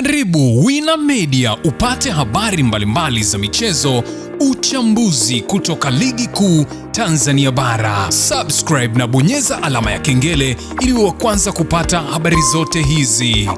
Karibu Wina Media upate habari mbalimbali za michezo, uchambuzi kutoka ligi kuu Tanzania bara. Subscribe na bonyeza alama ya kengele ili uwe wa kwanza kupata habari zote hizi.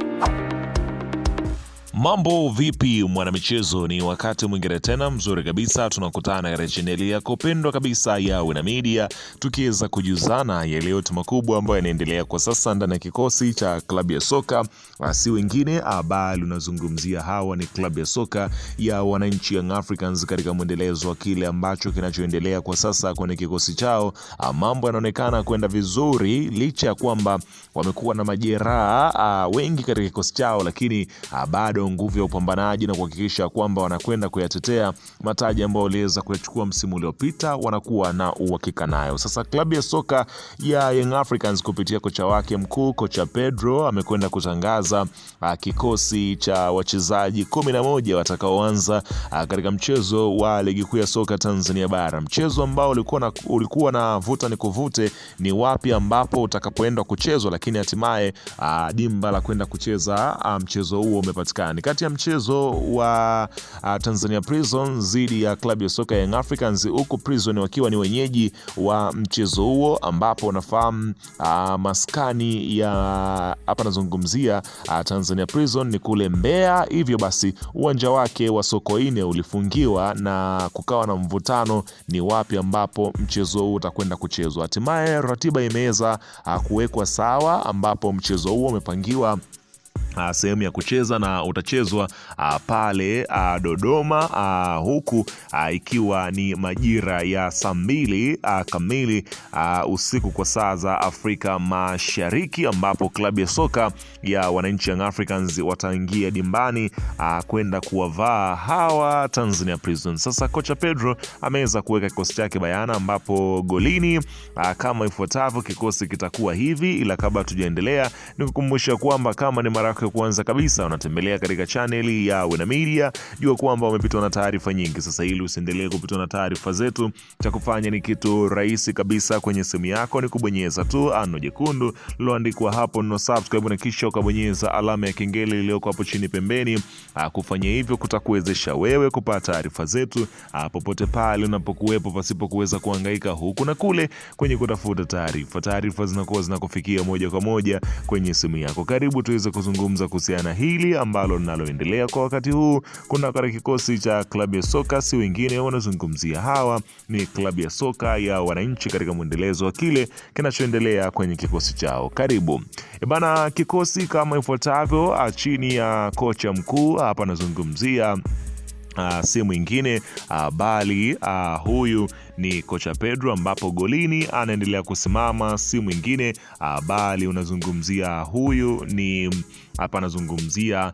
Mambo vipi mwanamichezo, ni wakati mwingine tena mzuri kabisa tunakutana katika chaneli yako pendwa kabisa ya Wina Media, tukiweza kujuzana yale yote makubwa ambayo yanaendelea kwa sasa ndani ya kikosi cha klabu ya soka. Si wengine bali unazungumzia hawa ni klabu ya soka ya wananchi Young Africans katika mwendelezo wa kile ambacho kinachoendelea kwa sasa kwenye kikosi chao. Mambo yanaonekana kwenda vizuri licha ya kwamba wamekuwa na majeraha wengi katika kikosi chao, lakini bado nguvu ya upambanaji na kuhakikisha kwamba wanakwenda kuyatetea mataji ambayo waliweza kuyachukua msimu uliopita, wanakuwa na uhakika nayo. Sasa klabu ya soka ya Young Africans kupitia kocha wake mkuu, kocha Pedro, amekwenda kutangaza kikosi cha wachezaji 11 watakaoanza katika mchezo wa ligi kuu ya soka Tanzania bara. Mchezo ambao ulikuwa na vuta ni kuvute ni wapi ambapo utakapoenda kuchezwa, lakini hatimaye dimba la kwenda kucheza mchezo huo umepatikana. Kati ya mchezo wa Tanzania Prison dhidi ya klabu ya soka Young Africans, huku Prison wakiwa ni wenyeji wa mchezo huo, ambapo unafahamu maskani ya hapa nazungumzia Tanzania Prison ni kule Mbeya. Hivyo basi uwanja wake wa Sokoine ulifungiwa na kukawa na mvutano ni wapi ambapo mchezo huu utakwenda kuchezwa. Hatimaye ratiba imeweza kuwekwa sawa, ambapo mchezo huo umepangiwa sehemu ya kucheza na utachezwa pale Dodoma, huku ikiwa ni majira ya saa 2 kamili usiku kwa saa za Afrika Mashariki, ambapo klabu ya soka ya wananchi Young Africans wataingia dimbani kwenda kuwavaa hawa Tanzania Prison. Sasa kocha Pedro ameweza kuweka kikosi chake bayana, ambapo golini kama ifuatavyo kikosi kitakuwa hivi. Ila kabla tujaendelea, nikukumbusha kwamba kama ni mara yako ya kwanza kabisa unatembelea katika chaneli ya Wina Media, jua kwamba umepitwa na taarifa nyingi. Sasa ili usiendelee kupitwa na taarifa zetu, cha kufanya ni kitu rahisi kabisa. Kwenye simu yako ni kubonyeza tu ano jekundu liloandikwa hapo no subscribe, na kisha ukabonyeza alama ya kengele iliyoko hapo chini pembeni. Kufanya hivyo kutakuwezesha wewe kupata taarifa zetu popote pale unapokuwepo, pasipo kuweza kuhangaika huku na kule kwenye kutafuta taarifa. Taarifa zinakuwa zinakufikia moja kwa moja kwenye simu yako. Karibu tuweze kuzungumza kuhusiana hili ambalo linaloendelea kwa wakati huu. Kuna katika kikosi cha klabu ya soka, si wengine wanazungumzia hawa ni klabu ya soka ya wananchi katika mwendelezo wa kile kinachoendelea kwenye kikosi chao. Karibu bana. Kikosi kama ifuatavyo chini ya kocha mkuu, hapa nazungumzia si mwingine bali huyu ni kocha Pedro, ambapo golini anaendelea kusimama si mwingine bali unazungumzia huyu ni hapa anazungumzia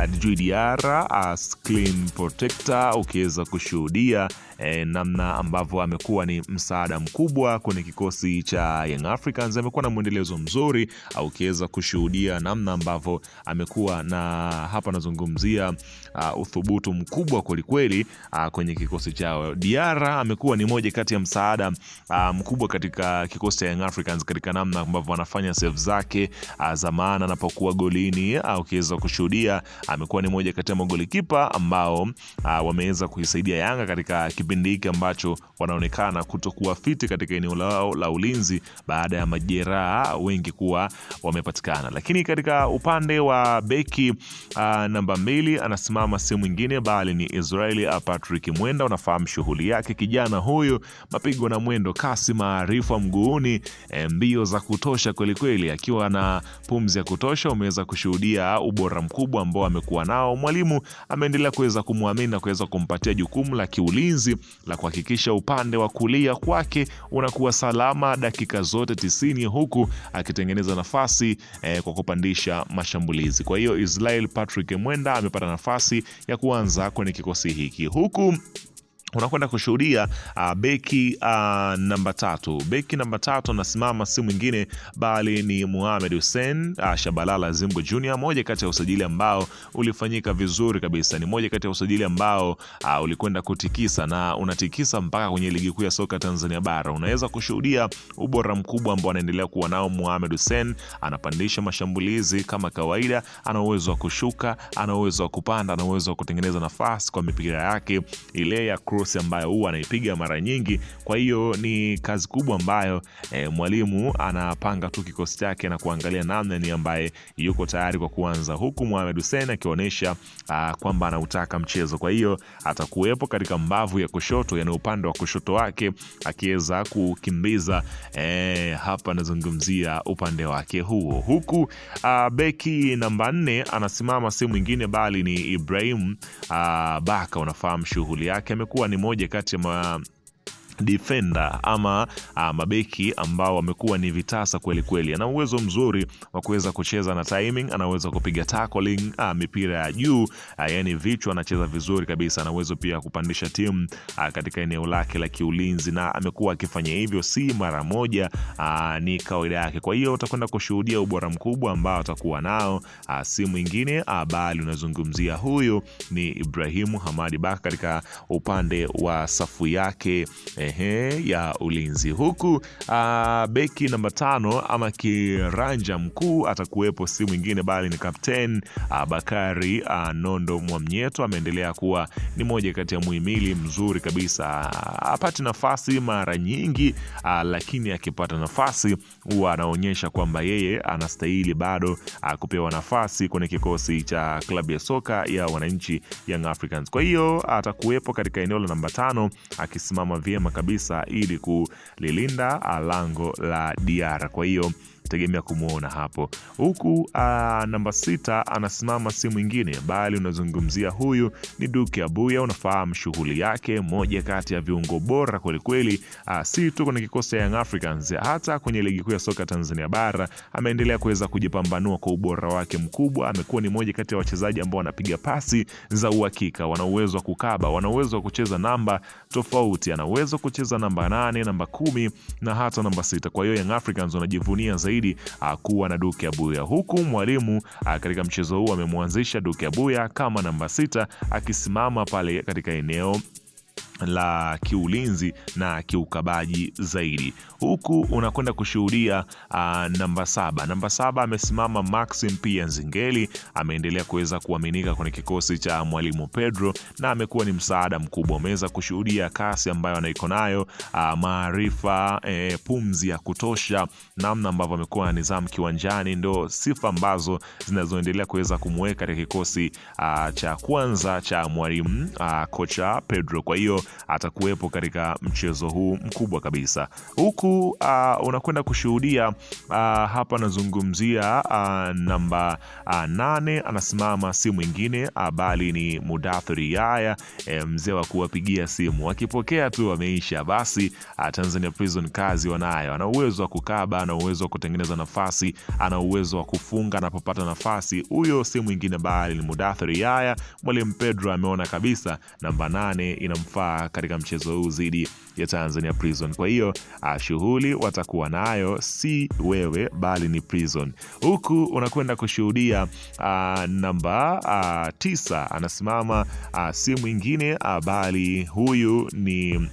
Djigui Diarra, screen protector. Ukiweza kushuhudia namna ambavyo amekuwa ni msaada mkubwa kwenye kikosi cha Young Africans, amekuwa na mwendelezo mzuri. Ukiweza kushuhudia namna ambavyo amekuwa na hapa anazungumzia uthubutu mkubwa kwelikweli kwenye kikosi chao. Diarra amekuwa ni moja kati ya msaada mkubwa katika kikosi cha Young Africans katika namna ambavyo anafanya save zake za maana anapokuwa golini. Ukiweza kushuhudia amekuwa ni moja kati ya magolikipa ambao wameweza kuisaidia Yanga katika kipindi hiki ambacho wanaonekana kutokuwa fiti katika eneo lao la ulinzi baada ya majeraha wengi kuwa wamepatikana. Lakini katika upande wa beki namba 2 anasimama si mwingine bali ni Israeli Patrick Mwenda. Unafahamu shughuli yake kijana huyu, mapigo na mwendo, kasi, maarifa mguuni, mbio za kutosha kweli kweli, akiwa na pumzi ya kutosha. Umeweza kushuhudia ubora mkubwa ambao amekuwa nao. Mwalimu ameendelea kuweza kumwamini na kuweza kumpatia jukumu la kiulinzi la kuhakikisha upande wa kulia kwake unakuwa salama dakika zote 90, huku akitengeneza nafasi kwa kupandisha mashambulizi. Kwa hiyo Israel Patrick Mwenda amepata nafasi ya kuanza kwenye kikosi hiki, huku unakwenda kushuhudia beki namba 3. Beki namba 3 anasimama si mwingine bali ni Mohamed Hussein Shabalala Zimbo Junior, moja kati ya usajili ambao ulifanyika vizuri kabisa. Ni moja kati ya usajili ambao ulikwenda kutikisa na unatikisa mpaka kwenye ligi kuu ya soka Tanzania bara. Unaweza kushuhudia ubora mkubwa ambao anaendelea kuwa nao Mohamed Hussein. Anapandisha mashambulizi kama kawaida, ana uwezo wa kushuka, ana uwezo wa kupanda, ana uwezo wa kutengeneza nafasi kwa mipira yake ile ya cross ambayo huwa anaipiga mara nyingi. Kwa hiyo ni kazi kubwa ambayo mwalimu anapanga tu kikosi chake na kuangalia namna ni ambaye yuko tayari kwa kuanza, huku Mohamed Hussein akionyesha kwamba anautaka mchezo. Kwa hiyo atakuwepo katika mbavu ya kushoto, yani upande wa kushoto wake, akiweza kukimbiza. Hapa nazungumzia upande wake huo, huku beki namba 4 anasimama si mwingine bali ni Ibrahim Baka. Unafahamu shughuli yake, amekuwa ni moja kati ya defender ama mabeki ambao wamekuwa ni vitasa kweli kweli. Ana uwezo mzuri wa kuweza kucheza na timing, ana uwezo kupiga tackling, mipira ya juu, yani vichwa, anacheza vizuri kabisa. Ana uwezo pia kupandisha timu katika eneo lake la kiulinzi, na amekuwa akifanya hivyo si mara moja, ni kawaida yake. Kwa hiyo utakwenda kushuhudia ubora mkubwa ambao atakuwa nao, si mwingine bali unazungumzia huyo ni Ibrahim Hamadi Baka katika upande wa safu yake ya ulinzi, huku beki namba 5 ama kiranja mkuu atakuwepo si mwingine bali ni Captain Bakari Nondo Mwamnyeto. Ameendelea kuwa ni moja kati ya muhimili mzuri kabisa. Apati nafasi mara nyingi, lakini akipata nafasi huwa anaonyesha kwamba yeye anastahili bado kupewa nafasi kwenye kikosi cha klabu ya soka ya wananchi Young Africans. Kwa hiyo atakuwepo katika eneo la namba 5 akisimama vyema kabisa ili kulilinda lango la Diarra. Kwa hiyo tegemea kumuona hapo, huku namba 6 anasimama si mwingine bali unazungumzia huyu ni Duke Abuya. Unafahamu shughuli yake, moja kati ya viungo bora kweli kweli, si tu kwenye kikosi cha Young Africans, hata kwenye ligi kuu ya soka Tanzania bara ameendelea kuweza kujipambanua kwa ubora wake mkubwa. Amekuwa ni moja kati ya wachezaji ambao wanapiga pasi za uhakika, wana uwezo wa kukaba, wana uwezo wa kucheza namba tofauti, ana uwezo kucheza namba 8, namba 10 na hata namba 6. Kwa hiyo Young Africans wanajivunia zaidi kuwa na Duke Abuya, huku mwalimu katika mchezo huu amemwanzisha Duke Abuya kama namba 6 akisimama pale katika eneo la kiulinzi na kiukabaji zaidi, huku unakwenda kushuhudia namba 7. Namba 7 amesimama Maxim Pia Nzingeli. Ameendelea kuweza kuaminika kwenye kikosi cha mwalimu Pedro na amekuwa ni msaada mkubwa. Umeweza kushuhudia kasi ambayo anaiko nayo, maarifa, pumzi ya kutosha, namna ambavyo amekuwa na nidhamu kiwanjani, ndo sifa ambazo zinazoendelea kuweza kumweka katika kikosi cha kwanza cha mwalimu kocha Pedro. Kwa hiyo atakuwepo katika mchezo huu mkubwa kabisa, huku unakwenda kushuhudia hapa nazungumzia namba 8 anasimama si mwingine bali ni Mudathiri Yahya, mzee wa kuwapigia simu, akipokea tu wameisha. Basi Tanzania Prison kazi wanayo, ana uwezo wa kukaba, ana uwezo wa kutengeneza nafasi, ana uwezo wa kufunga anapopata nafasi. Huyo si mwingine bali ni Mudathiri Yahya. Mwalimu Pedro ameona kabisa namba 8 inamfaa katika mchezo huu dhidi ya Tanzania Prison. Kwa hiyo shughuli watakuwa nayo si wewe bali ni Prison, huku unakwenda kushuhudia namba 9 anasimama si mwingine bali huyu ni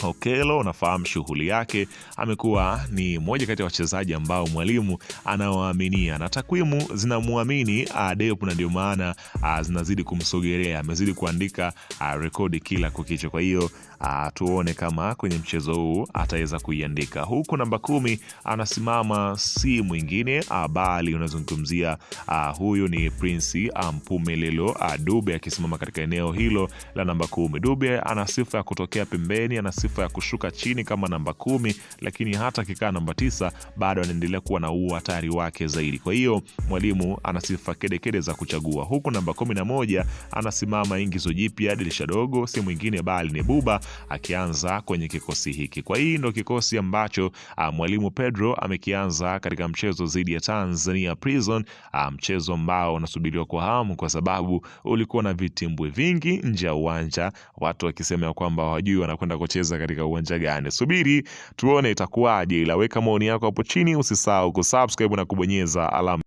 Okelo. Unafahamu shughuli yake, amekuwa ni moja kati ya wachezaji ambao mwalimu anawaaminia na takwimu zinamuamini Dep, na ndio maana zinazidi kumsogelea. Amezidi kuandika rekodi kila kukicha. Kwa hiyo tuone kama kwenye mchezo huu ataweza kuiandika, huku namba 10 anasimama si mwingine bali unazungumzia huyu ni Prince Mpumelelo Dube akisimama katika eneo hilo la namba 10. Dube ana sifa ya kutokea pembeni, ana sifa sifa ya kushuka chini kama namba 10, lakini hata akikaa namba 9 bado anaendelea kuwa na uhatari wake zaidi. Kwa hiyo mwalimu ana sifa kedekede za kuchagua. Huku namba 11 anasimama ingizo jipya, dirisha dogo, si mwingine bali ni Buba akianza kwenye kikosi hiki. Kwa hii ndo kikosi ambacho mwalimu Pedro amekianza katika mchezo dhidi ya Tanzania Prison, mchezo ambao unasubiriwa kwa hamu kwa sababu ulikuwa na vitimbwe vingi nje ya uwanja, watu wakisema kwamba hawajui wanakwenda kucheza katika uwanja gani. Subiri tuone itakuwaje, ila weka maoni yako hapo chini, usisahau kusubscribe na kubonyeza alama